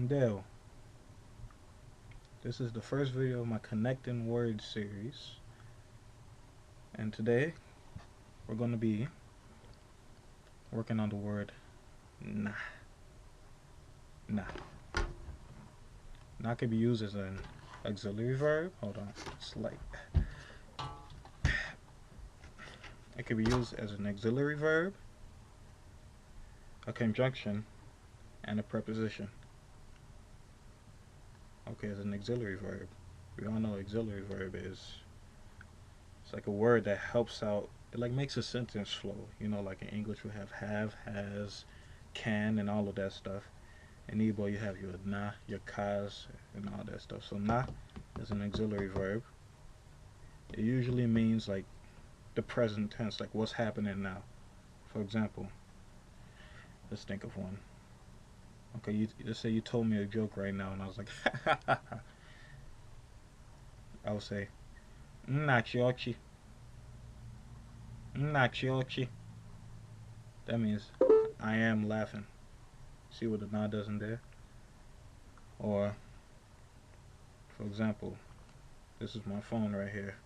Dale, this is the first video of my Connecting Words series, and today we're going to be working on the word nah. Nah. Nah can be used as an auxiliary verb. Hold on, it's light. It can be used as an auxiliary verb, a conjunction, and a preposition. Okay, as an auxiliary verb, we all know auxiliary verb is. It's like a word that helps out. It like makes a sentence flow. You know, like in English we have, has, can, and all of that stuff. In Igbo you have your na, your kas, and all that stuff. So na is an auxiliary verb. It usually means like the present tense, like what's happening now. For example, let's think of one. Okay, let's say you told me a joke right now, and I was like, I would say, "Nachiochi, nachiochi." That means I am laughing. See what the na does in there? Or, for example, this is my phone right here,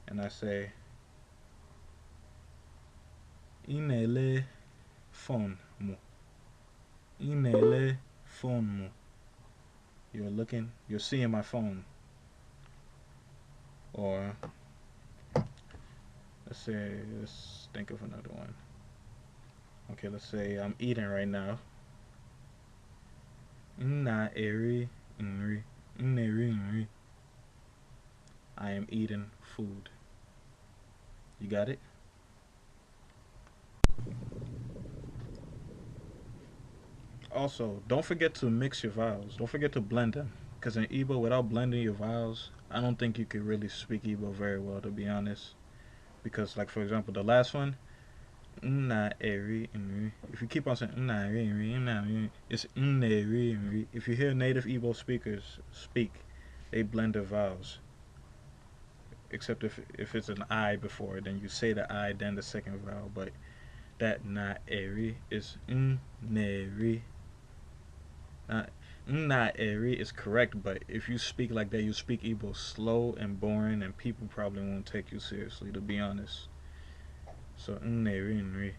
and I say, "Inele phone mu, inele phone mu." You're seeing my phone. Or let's think of another one. Okay, let's say I'm eating right now. Na eri nri, nri nri. I am eating food. You got it? Also, don't forget to mix your vowels. Don't forget to blend them. Because in Igbo, without blending your vowels, I don't think you could really speak Igbo very well, to be honest. Because, like, for example, the last one, na eri nri. If you keep on saying na eri nri, na eri, it's neri nri. If you hear native Igbo speakers speak, they blend their vowels. Except if it's an I before it, then you say the I, then the second vowel. But that na eri is neri. Not eri is correct, but if you speak like that, you speak Igbo slow and boring, and people probably won't take you seriously, to be honest. So neri nri.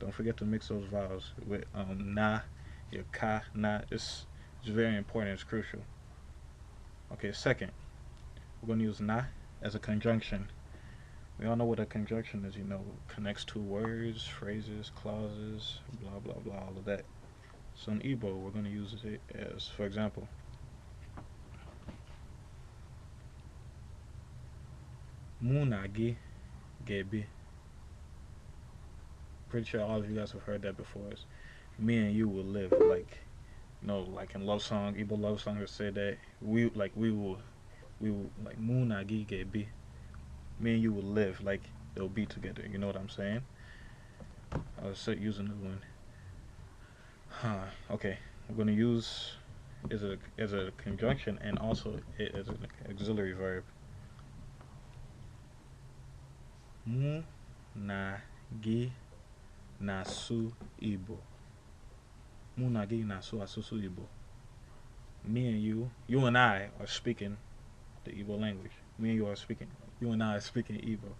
Don't forget to mix those vowels with na, your ka, na. It's very important. It's crucial. Okay, second, we're gonna use na as a conjunction. We all know what a conjunction is. You know, connects two words, phrases, clauses, blah blah blah, all of that. So in Igbo, we're gonna use it as, for example, Munagi Gebi. Pretty sure all of you guys have heard that before. It's me and you will live, like, like in love song, Igbo love song, say that we will like Munagi Gebi. Me and you will live, like they'll be together. You know what I'm saying? I'll start using the one. Huh. Okay. We're gonna use as a conjunction and also as an auxiliary verb. Mu na gi nasu Igbo. Mu na gi nasu asusu Igbo. Me and you and I are speaking the Igbo language. Me and you are speaking. You and I are speaking Igbo.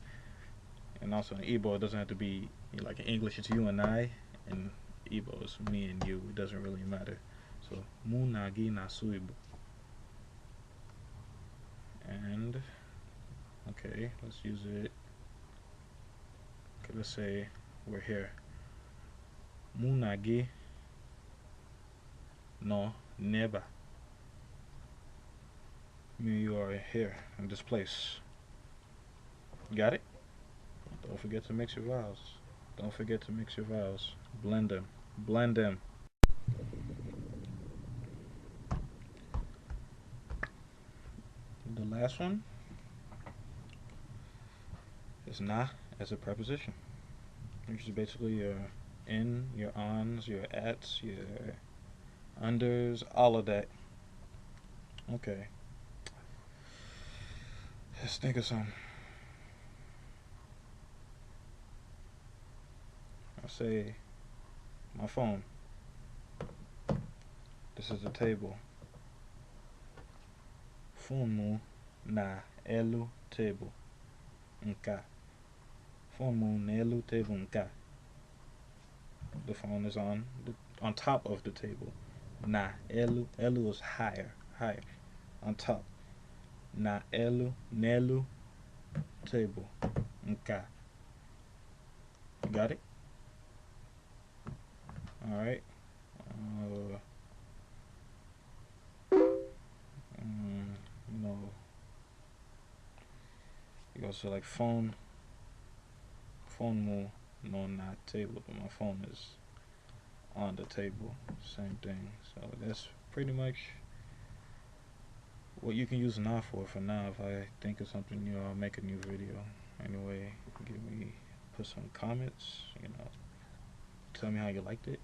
And also in Igbo, it doesn't have to be like in English. It's you and I, and Igbo is me and you. It doesn't really matter. So mu na gi nasu Igbo. And okay, let's use it. Okay, let's say we're here. Munagi no neba. You are here in this place. Got it? Don't forget to mix your vowels. Don't forget to mix your vowels. Blend them. Blend them. The last one is na as a preposition, which is basically your in, your ons, your ats, your unders, all of that. Okay. Let's think of some. I'll say my phone. This is the table. Phone na elu table. Nka. Phone na elu table nka. The phone is on top of the table. Na elu is higher, on top. Na nelu table. Nka. You got it? All right. You know, you go select phone mu no not table, but my phone is on the table. Same thing. So that's pretty much what you can use now for now. If I think of something new, I'll make a new video. Anyway, put some comments, tell me how you liked it.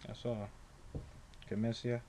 That's all. Que Messia.